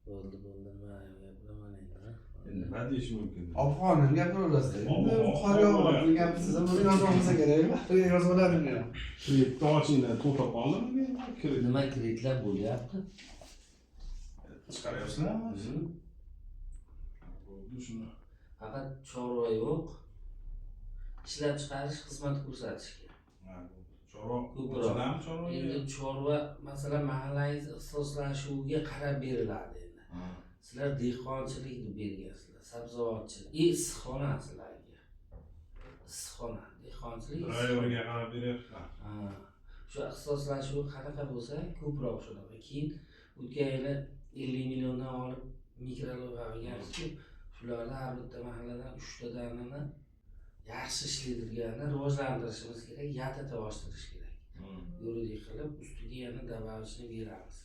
Bo'ldi, mayli gapiraman endi. Nima deyish mumkin? Obxonim gapiraverasizlar. Endi qor yog'yapti gapsiz, buni yozib olmasa kerakmi? Yozib oladimi? Kreditni ochinglar, to'xtab qoldimi? Nima kreditlar bo'lyapti? Chiqaryapsizlarmi? Bo'ldi shuni. Faqat chorva yo'q. Ishlab chiqarish, xizmat ko'rsatish kerak. Chorva. Endi chorva, masalan, mahallangiz ixtisoslashuviga qarab beriladi endi. Sizlar dehqonchilikni bergansizlar, sabzavotchilik, issiqxona sizlarga. Issiqxona, dehqonchilik. Rayonga qarab beryapsizlar. Shu ixtisoslashuv qanaqa bo'lsa, ko'proq shunaqa. Keyin o'tgan yili 50 milliondan olib mikrolavha qilgansiz-ku, shularni har bitta mahalladan 3 ta danani yaxshi ishlaydiganini rivojlantirishimiz kerak, yatata oshtirish kerak. Yuridik qilib, ustiga yana добавочный beramiz.